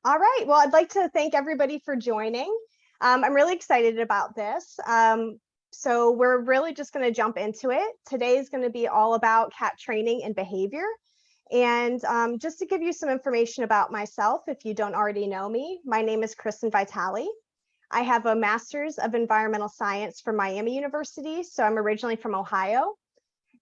All right, well, I'd like to thank everybody for joining. I'm really excited about this. So we're really just going to jump into it. Today is going to be all about cat training and behavior. And just to give you some information about myself, if you don't already know me, my name is Kristyn Vitale. I have a master's of environmental science from Miami University, so I'm originally from Ohio.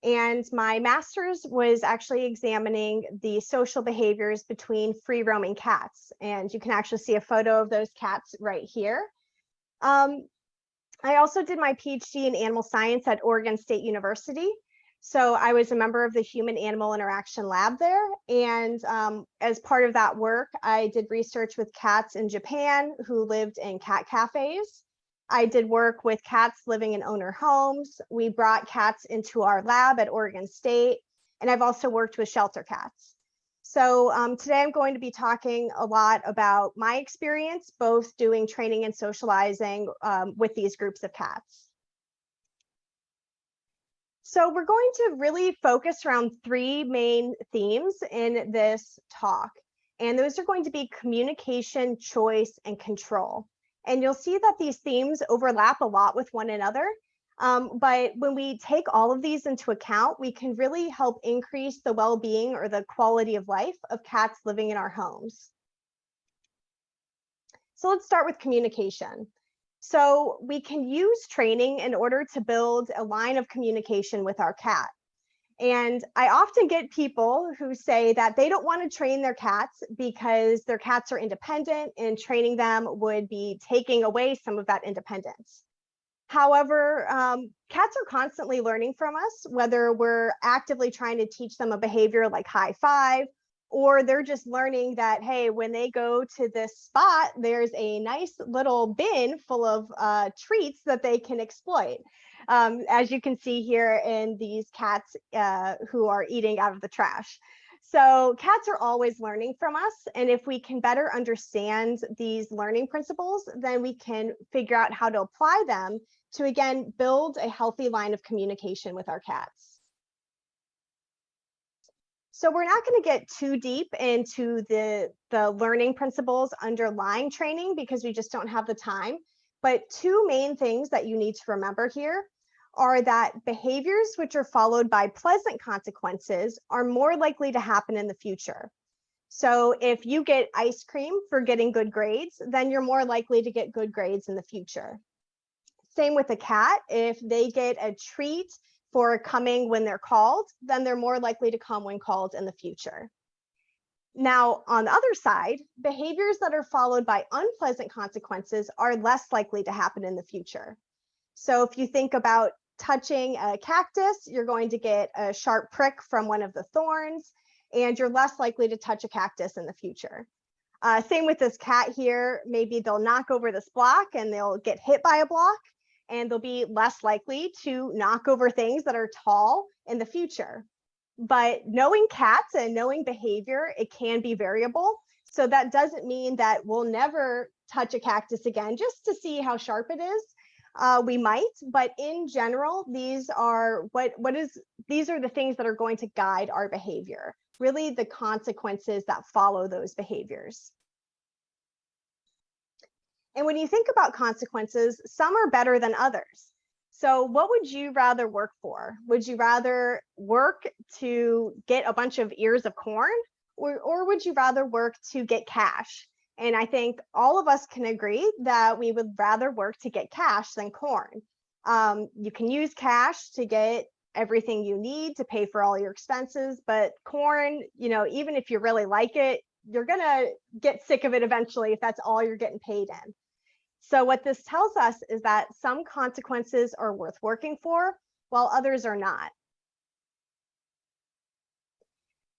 And my master's was actually examining the social behaviors between free roaming cats. And you can actually see a photo of those cats right here. I also did my PhD in animal science at Oregon State University. So I was a member of the Human Animal Interaction Lab there. And as part of that work, I did research with cats in Japan who lived in cat cafes. I did work with cats living in owner homes. We brought cats into our lab at Oregon State, and I've also worked with shelter cats. So today I'm going to be talking a lot about my experience, both doing training and socializing with these groups of cats. So we're going to really focus around three main themes in this talk, and those are going to be communication, choice, and control. And you'll see that these themes overlap a lot with one another. But when we take all of these into account, we can really help increase the well-being or the quality of life of cats living in our homes. So let's start with communication. So we can use training in order to build a line of communication with our cat. And I often get people who say that they don't want to train their cats because their cats are independent and training them would be taking away some of that independence. However, cats are constantly learning from us, whether we're actively trying to teach them a behavior like high five, or they're just learning that, hey, when they go to this spot, there's a nice little bin full of treats that they can exploit. As you can see here in these cats who are eating out of the trash. So cats are always learning from us. And if we can better understand these learning principles, then we can figure out how to apply them to, again, build a healthy line of communication with our cats. So we're not going to get too deep into the learning principles underlying training because we just don't have the time. But two main things that you need to remember here are that behaviors which are followed by pleasant consequences are more likely to happen in the future. So if you get ice cream for getting good grades, then you're more likely to get good grades in the future. Same with a cat. If they get a treat for coming when they're called, then they're more likely to come when called in the future. Now, on the other side, behaviors that are followed by unpleasant consequences are less likely to happen in the future. So if you think about touching a cactus, you're going to get a sharp prick from one of the thorns, and you're less likely to touch a cactus in the future. Same with this cat here. Maybe they'll knock over this block and they'll get hit by a block, and they'll be less likely to knock over things that are tall in the future. But knowing cats and knowing behavior, it can be variable. So that doesn't mean that we'll never touch a cactus again just to see how sharp it is. We might, but in general, these are these are the things that are going to guide our behavior, really the consequences that follow those behaviors. And when you think about consequences, some are better than others. So what would you rather work for? Would you rather work to get a bunch of ears of corn, or would you rather work to get cash? And I think all of us can agree that we would rather work to get cash than corn. You can use cash to get everything you need to pay for all your expenses, but corn, even if you really like it, you're gonna get sick of it eventually if that's all you're getting paid in. So what this tells us is that some consequences are worth working for, while others are not.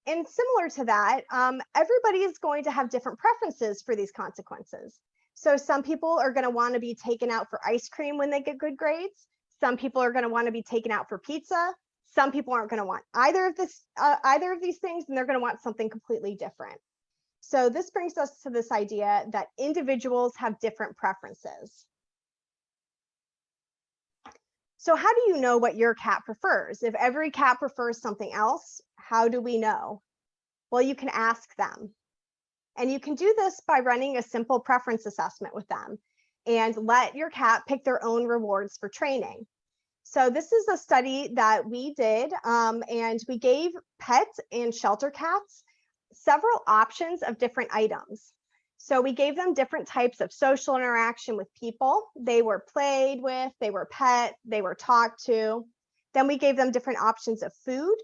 And similar to that, everybody is going to have different preferences for these consequences. So some people are going to want to be taken out for ice cream when they get good grades. Some people are going to want to be taken out for pizza. Some people aren't going to want either of these things, and they're going to want something completely different. So this brings us to this idea that individuals have different preferences. So how do you know what your cat prefers? If every cat prefers something else, how do we know? Well, you can ask them. And you can do this by running a simple preference assessment with them and let your cat pick their own rewards for training. So this is a study that we did, and we gave pet and shelter cats several options of different items. So we gave them different types of social interaction with people. They were played with, they were pet, they were talked to. Then we gave them different options of food.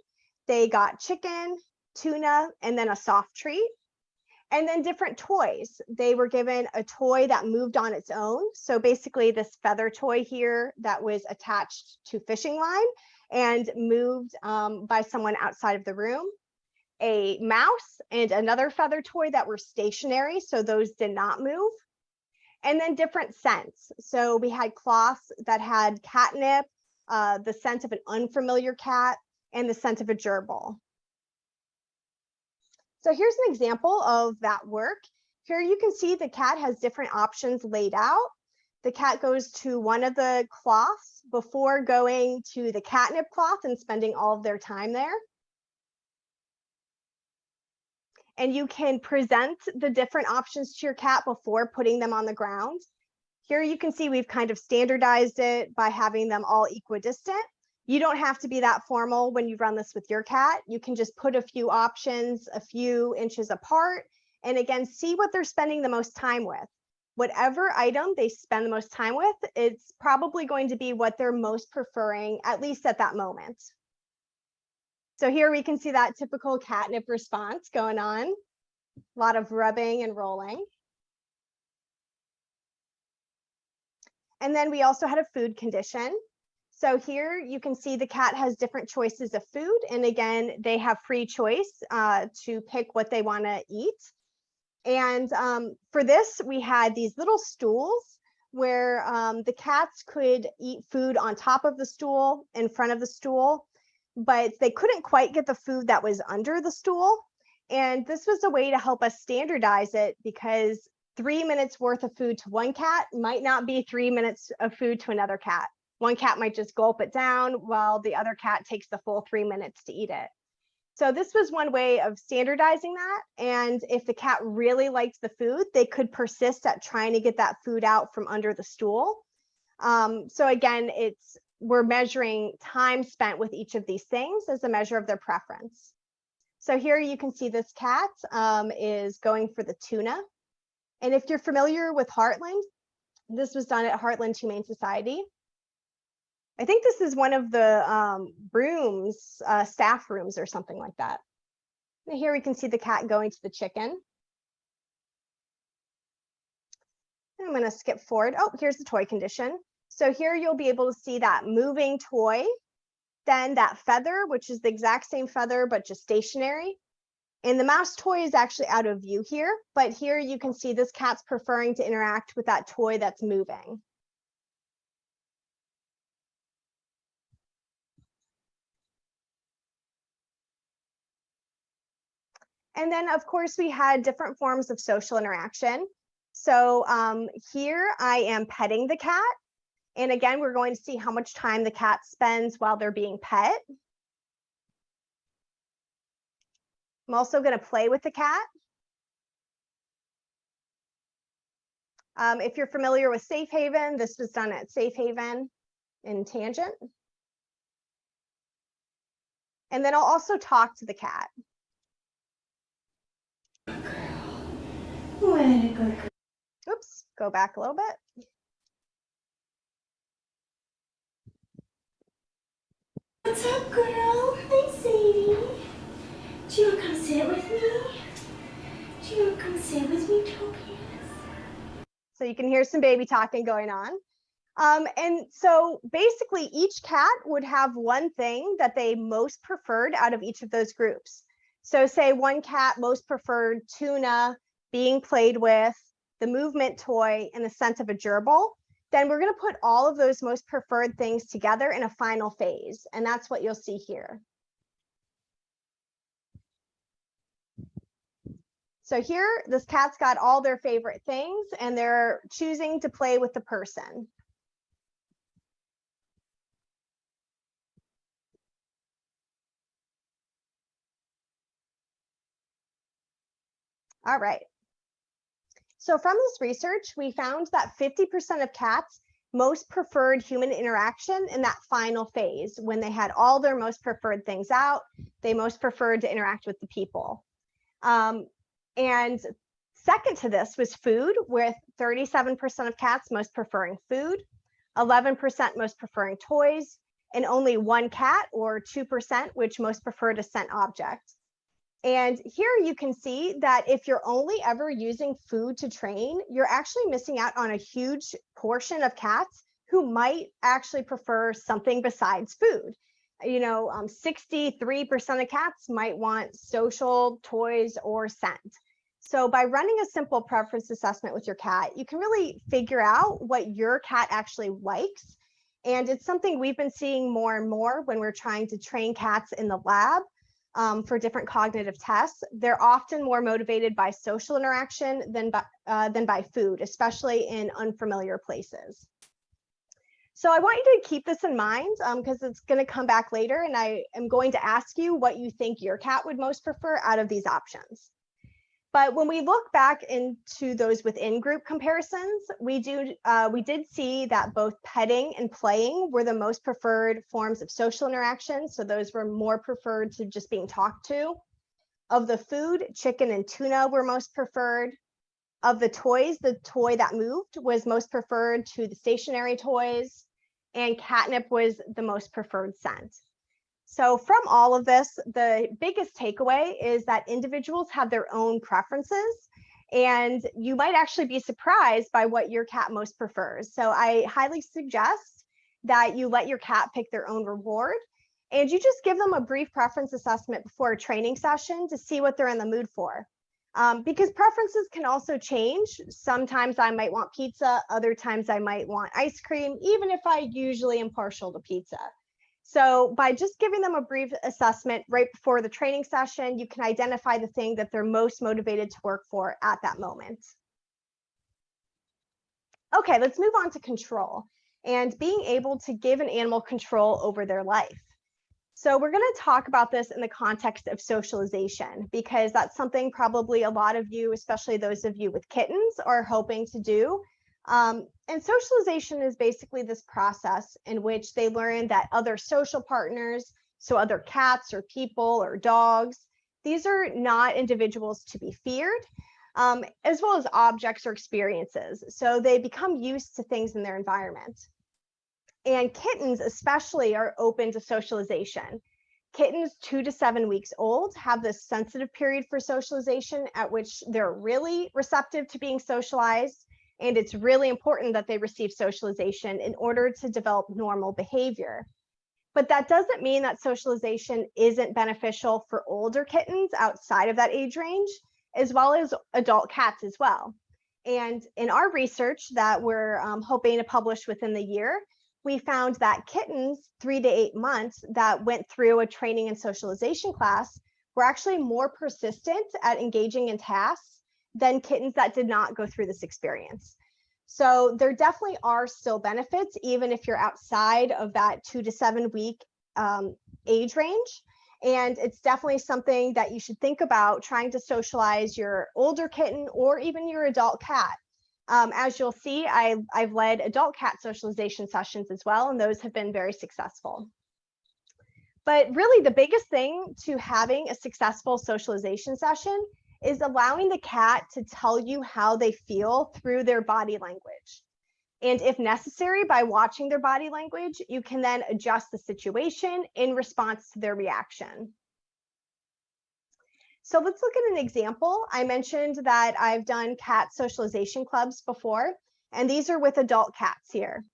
They got chicken, tuna, and then a soft treat. And then different toys. They were given a toy that moved on its own. So basically this feather toy here that was attached to fishing line and moved by someone outside of the room. A mouse and another feather toy that were stationary, so those did not move. And then different scents. So we had cloths that had catnip, the scent of an unfamiliar cat, and the scent of a gerbil. So here's an example of that work. Here you can see the cat has different options laid out. The cat goes to one of the cloths before going to the catnip cloth and spending all of their time there. And you can present the different options to your cat before putting them on the ground. Here you can see we've kind of standardized it by having them all equidistant. You don't have to be that formal when you run this with your cat. You can just put a few options a few inches apart, and again, see what they're spending the most time with. Whatever item they spend the most time with, it's probably going to be what they're most preferring, at least at that moment. So here we can see that typical catnip response going on. A lot of rubbing and rolling. And then we also had a food condition. So here you can see the cat has different choices of food. And again, they have free choice to pick what they want to eat. And for this, we had these little stools where the cats could eat food on top of the stool, in front of the stool, but they couldn't quite get the food that was under the stool. And this was a way to help us standardize it, because 3 minutes worth of food to one cat might not be 3 minutes of food to another cat. One cat might just gulp it down while the other cat takes the full 3 minutes to eat it. So this was one way of standardizing that. And if the cat really liked the food, they could persist at trying to get that food out from under the stool. So again, we're measuring time spent with each of these things as a measure of their preference. So here you can see this cat is going for the tuna. And if you're familiar with Heartland, this was done at Heartland Humane Society. I think this is one of the rooms, staff rooms or something like that. And here we can see the cat going to the chicken. And I'm going to skip forward. Oh, here's the toy condition. So here you'll be able to see that moving toy, then that feather, which is the exact same feather, but just stationary. And the mouse toy is actually out of view here, but here you can see this cat's preferring to interact with that toy that's moving. And then of course we had different forms of social interaction. So here I am petting the cat. And again, we're going to see how much time the cat spends while they're being pet. I'm also going to play with the cat. If you're familiar with Safe Haven, this was done at Safe Haven in Tangent. And then I'll also talk to the cat. Oops, go back a little bit. What's up, girl? Hi, Sadie. Do you want to come sit with me? Do you want to come sit with me, Topias? So you can hear some baby talking going on. And so basically each cat would have one thing that they most preferred out of each of those groups. So say one cat most preferred tuna, being played with, the movement toy, and the scent of a gerbil. Then we're going to put all of those most preferred things together in a final phase. And that's what you'll see here. So here, this cat's got all their favorite things and they're choosing to play with the person. All right. So from this research, we found that 50% of cats most preferred human interaction in that final phase when they had all their most preferred things out. They most preferred to interact with the people. And second to this was food, with 37% of cats most preferring food, 11% most preferring toys, and only one cat, or 2%, which most preferred a scent object. And here you can see that if you're only ever using food to train, you're actually missing out on a huge portion of cats who might actually prefer something besides food. 63% of cats might want social, toys, or scent. So by running a simple preference assessment with your cat, you can really figure out what your cat actually likes. And it's something we've been seeing more and more when we're trying to train cats in the lab. For different cognitive tests. They're often more motivated by social interaction than by food, especially in unfamiliar places. So I want you to keep this in mind because it's going to come back later, and I am going to ask you what you think your cat would most prefer out of these options. But when we look back into those within group comparisons, we did see that both petting and playing were the most preferred forms of social interaction. So those were more preferred to just being talked to. Of the food, chicken and tuna were most preferred. Of the toys, the toy that moved was most preferred to the stationary toys, and catnip was the most preferred scent. So from all of this, the biggest takeaway is that individuals have their own preferences, and you might actually be surprised by what your cat most prefers. So I highly suggest that you let your cat pick their own reward, and you just give them a brief preference assessment before a training session to see what they're in the mood for. Because preferences can also change. Sometimes I might want pizza, other times I might want ice cream, even if I usually am partial to pizza. So by just giving them a brief assessment right before the training session, you can identify the thing that they're most motivated to work for at that moment. Okay, let's move on to control and being able to give an animal control over their life. So we're going to talk about this in the context of socialization, because that's something probably a lot of you, especially those of you with kittens, are hoping to do. And socialization is basically this process in which they learn that other social partners, so other cats or people or dogs, these are not individuals to be feared, as well as objects or experiences. So they become used to things in their environment. And kittens especially are open to socialization. Kittens 2 to 7 weeks old have this sensitive period for socialization at which they're really receptive to being socialized. And it's really important that they receive socialization in order to develop normal behavior. But that doesn't mean that socialization isn't beneficial for older kittens outside of that age range, as well as adult cats as well. And in our research that we're hoping to publish within the year, we found that kittens 3 to 8 months that went through a training and socialization class were actually more persistent at engaging in tasks than kittens that did not go through this experience. So there definitely are still benefits, even if you're outside of that 2 to 7 week age range. And it's definitely something that you should think about trying to socialize your older kitten or even your adult cat. As you'll see, I've led adult cat socialization sessions as well, and those have been very successful. But really, the biggest thing to having a successful socialization session is allowing the cat to tell you how they feel through their body language. And if necessary, by watching their body language, you can then adjust the situation in response to their reaction. So let's look at an example. I mentioned that I've done cat socialization clubs before, and these are with adult cats here.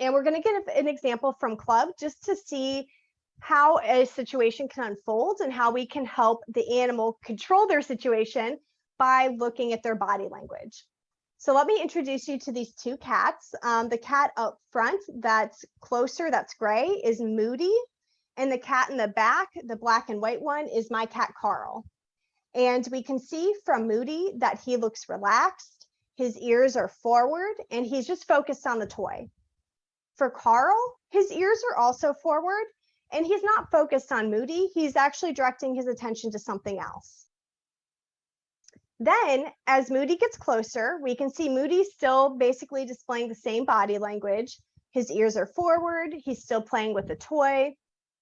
And we're going to get an example from club just to see how a situation can unfold and how we can help the animal control their situation by looking at their body language. So let me introduce you to these two cats. The cat up front that's closer, that's gray, is Moody. And the cat in the back, the black and white one, is my cat Carl. And we can see from Moody that he looks relaxed, his ears are forward, and he's just focused on the toy. For Carl, his ears are also forward, and he's not focused on Moody. He's actually directing his attention to something else. Then as Moody gets closer, we can see Moody still basically displaying the same body language. His ears are forward, he's still playing with the toy,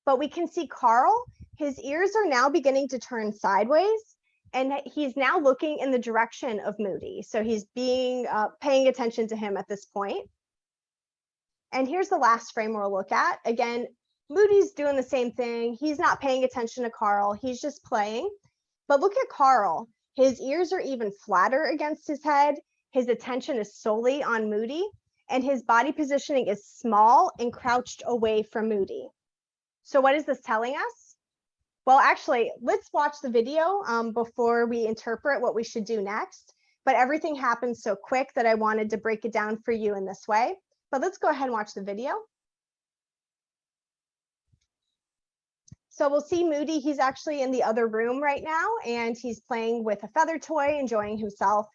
but we can see Carl, his ears are now beginning to turn sideways, and he's now looking in the direction of Moody. So he's paying attention to him at this point. And here's the last frame we'll look at. Again, Moody's doing the same thing. He's not paying attention to Carl, he's just playing. But look at Carl. His ears are even flatter against his head. His attention is solely on Moody, and his body positioning is small and crouched away from Moody. So what is this telling us? Well, actually, let's watch the video before we interpret what we should do next. But everything happens so quick that I wanted to break it down for you in this way. But let's go ahead and watch the video. So we'll see Moody, he's actually in the other room right now, and he's playing with a feather toy, enjoying himself,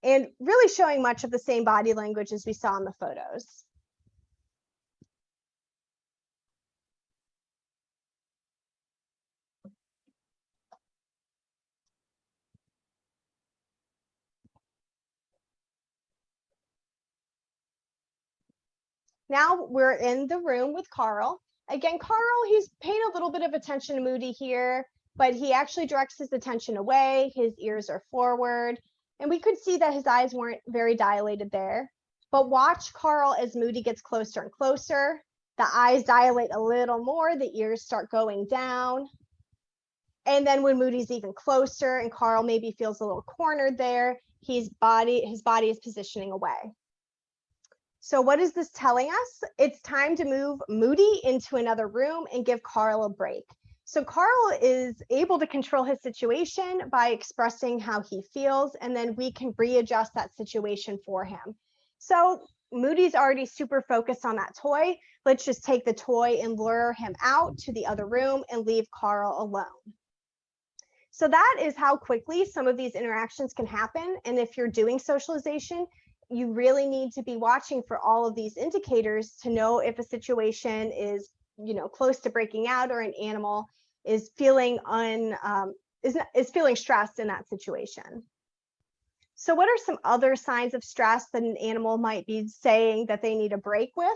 and really showing much of the same body language as we saw in the photos. Now we're in the room with Carl. Again, Carl, he's paying a little bit of attention to Moody here, but he actually directs his attention away. His ears are forward, and we could see that his eyes weren't very dilated there. But watch Carl as Moody gets closer and closer. The eyes dilate a little more, the ears start going down. And then when Moody's even closer and Carl maybe feels a little cornered there, his body is positioning away. So what is this telling us? It's time to move Moody into another room and give Carl a break. So Carl is able to control his situation by expressing how he feels, and then we can readjust that situation for him. So Moody's already super focused on that toy. Let's just take the toy and lure him out to the other room and leave Carl alone. So that is how quickly some of these interactions can happen. And if you're doing socialization, you really need to be watching for all of these indicators to know if a situation is, close to breaking out, or an animal is feeling feeling stressed in that situation. So what are some other signs of stress that an animal might be saying that they need a break with?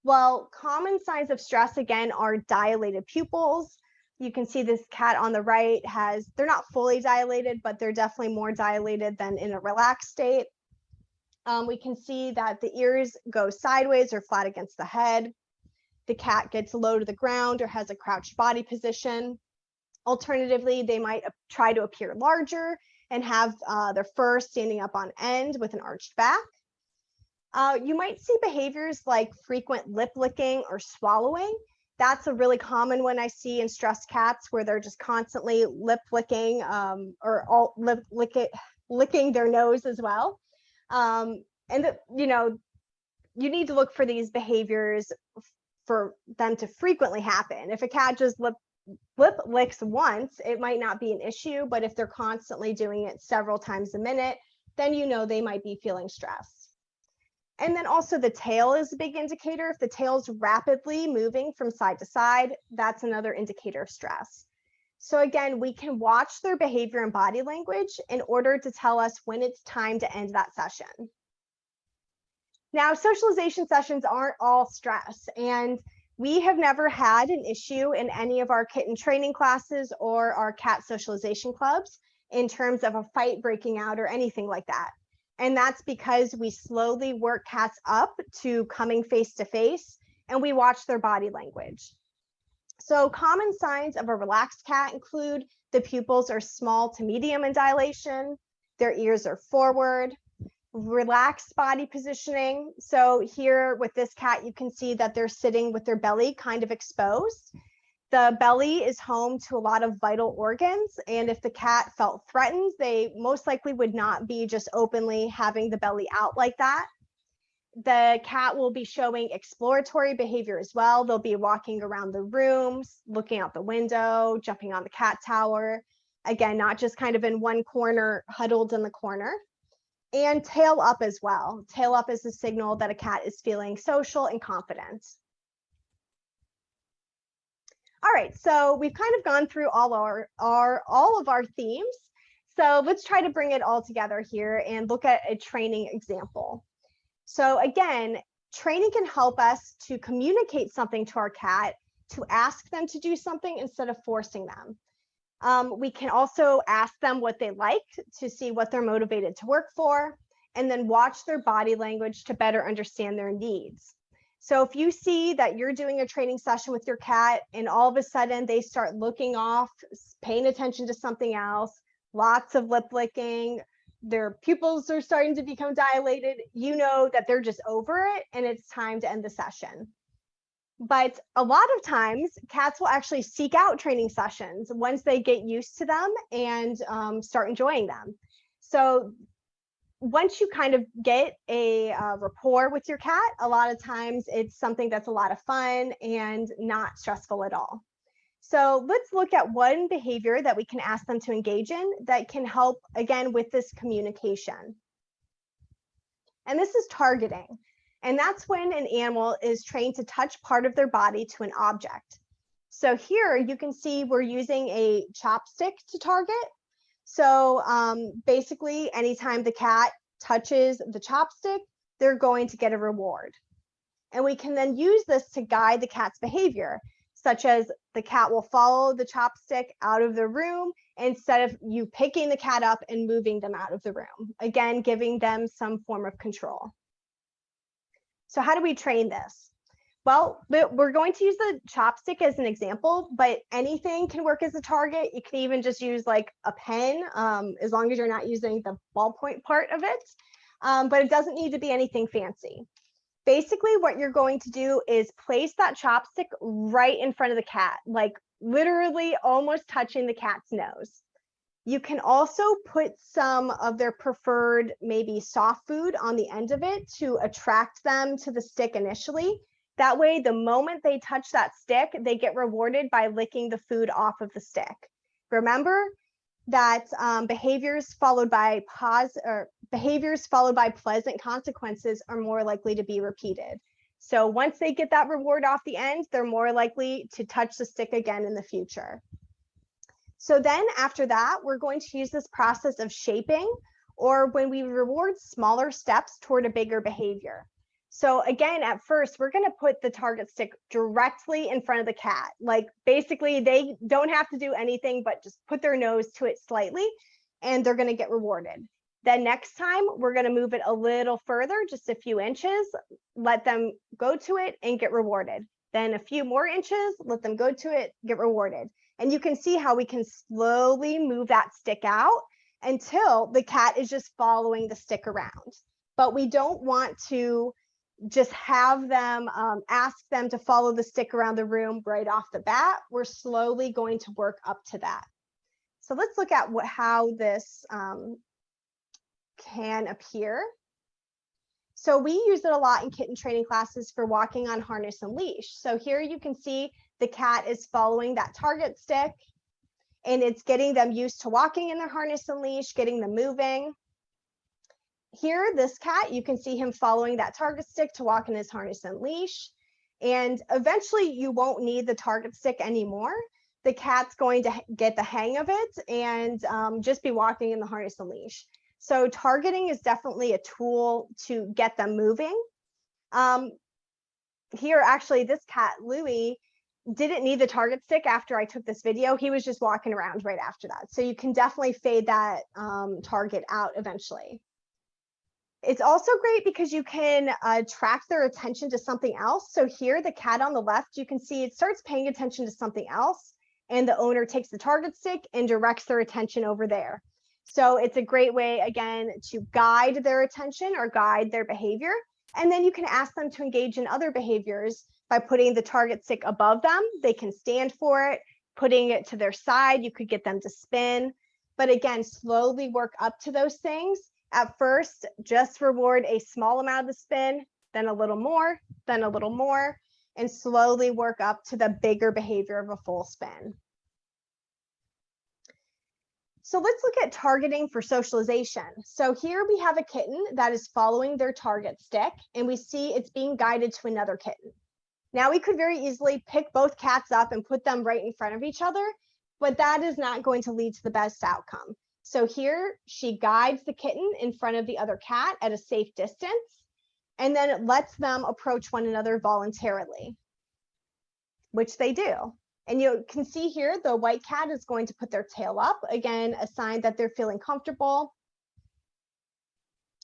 Well, common signs of stress, again, are dilated pupils. You can see this cat on the right they're not fully dilated, but they're definitely more dilated than in a relaxed state. We can see that the ears go sideways or flat against the head. The cat gets low to the ground or has a crouched body position. Alternatively, they might try to appear larger and have their fur standing up on end with an arched back. You might see behaviors like frequent lip licking or swallowing. That's a really common one I see in stressed cats, where they're just constantly lip licking or licking their nose as well. You need to look for these behaviors for them to frequently happen. If a cat just lip licks once, it might not be an issue, but if they're constantly doing it several times a minute, then they might be feeling stressed. And then also the tail is a big indicator. If the tail's rapidly moving from side to side, that's another indicator of stress. So again, we can watch their behavior and body language in order to tell us when it's time to end that session. Now, socialization sessions aren't all stress, and we have never had an issue in any of our kitten training classes or our cat socialization clubs in terms of a fight breaking out or anything like that. And that's because we slowly work cats up to coming face to face, and we watch their body language. So common signs of a relaxed cat include the pupils are small to medium in dilation, their ears are forward, relaxed body positioning. So here with this cat, you can see that they're sitting with their belly kind of exposed. The belly is home to a lot of vital organs, and if the cat felt threatened, they most likely would not be just openly having the belly out like that. The cat will be showing exploratory behavior as well. They'll be walking around the rooms, looking out the window, jumping on the cat tower. Again, not just kind of in one corner, huddled in the corner. And tail up as well. Tail up is a signal that a cat is feeling social and confident. All right, so we've kind of gone through all of our themes. So let's try to bring it all together here and look at a training example. So again, training can help us to communicate something to our cat, to ask them to do something instead of forcing them. We can also ask them what they like to see what they're motivated to work for, and then watch their body language to better understand their needs. So if you see that you're doing a training session with your cat and all of a sudden they start looking off, paying attention to something else, lots of lip licking, their pupils are starting to become dilated, you know that they're just over it and it's time to end the session. But a lot of times, cats will actually seek out training sessions once they get used to them and start enjoying them. So once you kind of get a rapport with your cat, a lot of times it's something that's a lot of fun and not stressful at all. So let's look at one behavior that we can ask them to engage in that can help, again, with this communication. And this is targeting. And that's when an animal is trained to touch part of their body to an object. So here you can see we're using a chopstick to target. So basically, anytime the cat touches the chopstick, they're going to get a reward. And we can then use this to guide the cat's behavior, such as the cat will follow the chopstick out of the room instead of you picking the cat up and moving them out of the room. Again, giving them some form of control. So how do we train this? Well, we're going to use the chopstick as an example, but anything can work as a target. You can even just use like a pen, as long as you're not using the ballpoint part of it. But it doesn't need to be anything fancy. Basically, what you're going to do is place that chopstick right in front of the cat, like literally almost touching the cat's nose. You can also put some of their preferred, maybe soft food on the end of it to attract them to the stick initially. That way, the moment they touch that stick, they get rewarded by licking the food off of the stick. Remember that behaviors followed by pleasant consequences are more likely to be repeated. So once they get that reward off the end, they're more likely to touch the stick again in the future. So then after that, we're going to use this process of shaping, or when we reward smaller steps toward a bigger behavior. So again, at first, we're going to put the target stick directly in front of the cat. Like basically, they don't have to do anything but just put their nose to it slightly, and they're going to get rewarded. Then next time, we're going to move it a little further, just a few inches, let them go to it and get rewarded. Then a few more inches, let them go to it, get rewarded. And you can see how we can slowly move that stick out until the cat is just following the stick around. But we don't want to just have them ask them to follow the stick around the room right off the bat. We're slowly going to work up to that. So let's look at how this can appear. So we use it a lot in kitten training classes for walking on harness and leash. So here you can see the cat is following that target stick, and it's getting them used to walking in their harness and leash, getting them moving. Here, this cat, you can see him following that target stick to walk in his harness and leash. And eventually you won't need the target stick anymore. The cat's going to get the hang of it and just be walking in the harness and leash. So targeting is definitely a tool to get them moving. Here, actually, this cat, Louie, didn't need the target stick after I took this video. He was just walking around right after that. So you can definitely fade that target out eventually. It's also great because you can attract their attention to something else. So here, the cat on the left, you can see it starts paying attention to something else, and the owner takes the target stick and directs their attention over there. So it's a great way, again, to guide their attention or guide their behavior. And then you can ask them to engage in other behaviors by putting the target stick above them. They can stand for it, putting it to their side. You could get them to spin. But again, slowly work up to those things. At first, just reward a small amount of the spin, then a little more, then a little more, and slowly work up to the bigger behavior of a full spin. So let's look at targeting for socialization. So here we have a kitten that is following their target stick, and we see it's being guided to another kitten. Now we could very easily pick both cats up and put them right in front of each other, but that is not going to lead to the best outcome. So here she guides the kitten in front of the other cat at a safe distance, and then it lets them approach one another voluntarily, which they do. And you can see here, the white cat is going to put their tail up, again, a sign that they're feeling comfortable.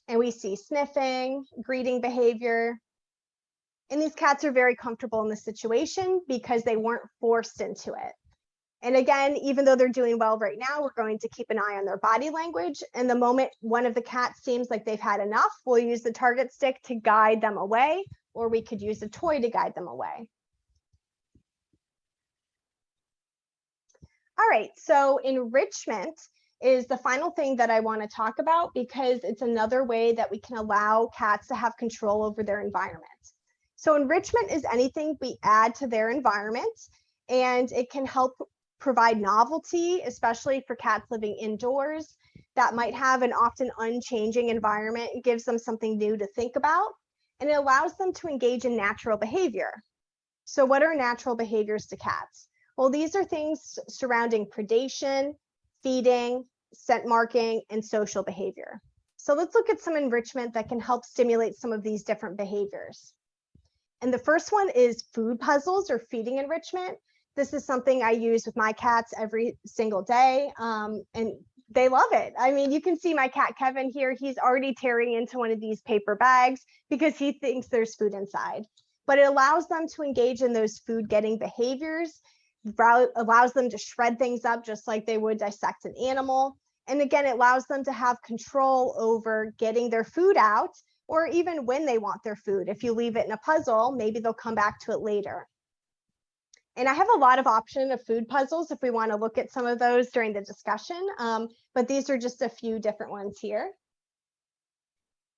And we see sniffing, greeting behavior. And these cats are very comfortable in the situation because they weren't forced into it. And again, even though they're doing well right now, we're going to keep an eye on their body language. And the moment one of the cats seems like they've had enough, we'll use the target stick to guide them away, or we could use a toy to guide them away. All right, so enrichment is the final thing that I want to talk about because it's another way that we can allow cats to have control over their environment. So enrichment is anything we add to their environment, and it can help provide novelty, especially for cats living indoors that might have an often unchanging environment. It gives them something new to think about, and it allows them to engage in natural behavior. So what are natural behaviors to cats? Well, these are things surrounding predation, feeding, scent marking, and social behavior. So let's look at some enrichment that can help stimulate some of these different behaviors. And the first one is food puzzles or feeding enrichment. This is something I use with my cats every single day, and they love it. I mean, you can see my cat Kevin here. He's already tearing into one of these paper bags because he thinks there's food inside. But it allows them to engage in those food getting behaviors, allows them to shred things up just like they would dissect an animal. And again, it allows them to have control over getting their food out, or even when they want their food. If you leave it in a puzzle, maybe they'll come back to it later. And I have a lot of option of food puzzles if we want to look at some of those during the discussion, but these are just a few different ones here.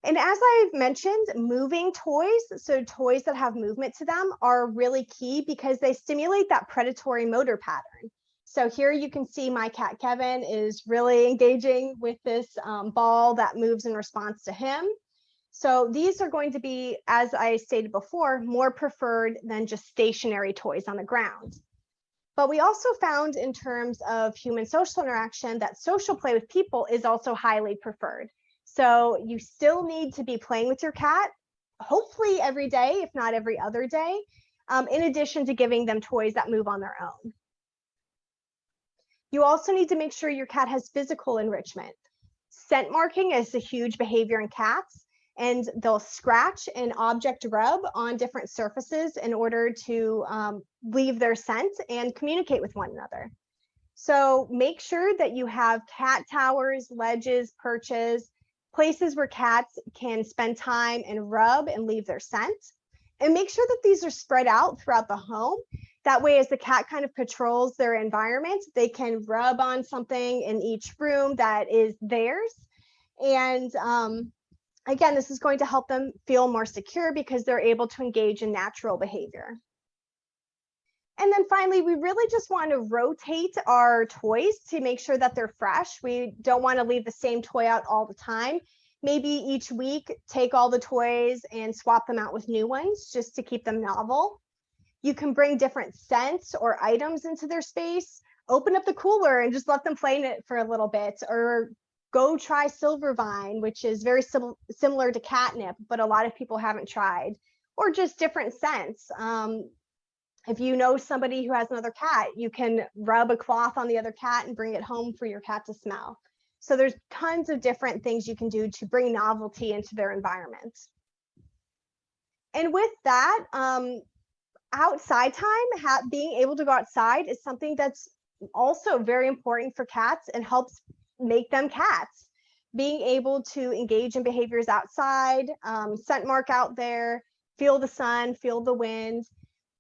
And as I've mentioned, moving toys, so toys that have movement to them, are really key because they stimulate that predatory motor pattern. So here you can see my cat Kevin is really engaging with this ball that moves in response to him. So these are going to be, as I stated before, more preferred than just stationary toys on the ground. But we also found in terms of human social interaction that social play with people is also highly preferred. So you still need to be playing with your cat, hopefully every day, if not every other day, in addition to giving them toys that move on their own. You also need to make sure your cat has physical enrichment. Scent marking is a huge behavior in cats, and they'll scratch and object rub on different surfaces in order to leave their scent and communicate with one another. So make sure that you have cat towers, ledges, perches, places where cats can spend time and rub and leave their scent. And make sure that these are spread out throughout the home. That way, as the cat kind of patrols their environment, they can rub on something in each room that is theirs. And again, this is going to help them feel more secure because they're able to engage in natural behavior. And then finally, we really just want to rotate our toys to make sure that they're fresh. We don't want to leave the same toy out all the time. Maybe each week, take all the toys and swap them out with new ones just to keep them novel. You can bring different scents or items into their space. Open up the cooler and just let them play in it for a little bit, or go try Silvervine, which is very similar to catnip, but a lot of people haven't tried, or just different scents. If you know somebody who has another cat, you can rub a cloth on the other cat and bring it home for your cat to smell. So there's tons of different things you can do to bring novelty into their environment. And with that, outside time, being able to go outside is something that's also very important for cats and helps make them cats. Being able to engage in behaviors outside, scent mark out there, feel the sun, feel the wind.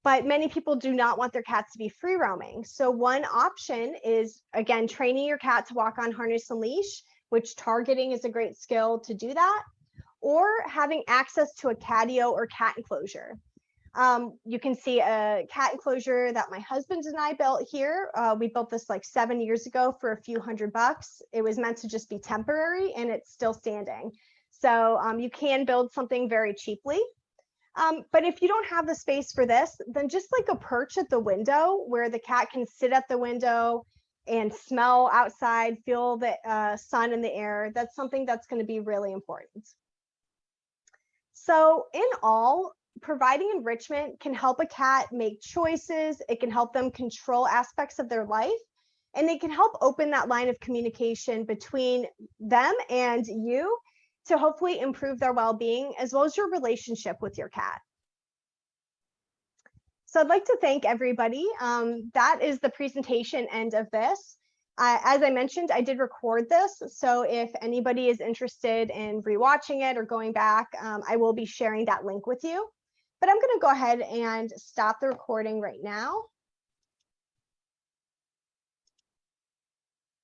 But many people do not want their cats to be free roaming. So one option is, again, training your cat to walk on harness and leash, which targeting is a great skill to do that, or having access to a catio or cat enclosure. You can see a cat enclosure that my husband and I built here. We built this like 7 years ago for a few $100. It was meant to just be temporary, and it's still standing. So you can build something very cheaply. But if you don't have the space for this, then just like a perch at the window where the cat can sit at the window, and smell outside, feel the sun in the air. That's something that's going to be really important. So in all, providing enrichment can help a cat make choices. It can help them control aspects of their life, and they can help open that line of communication between them and you to hopefully improve their well-being as well as your relationship with your cat. So I'd like to thank everybody. That is the presentation end of this. As I mentioned, I did record this, so if anybody is interested in rewatching it or going back, I will be sharing that link with you. But I'm going to go ahead and stop the recording right now.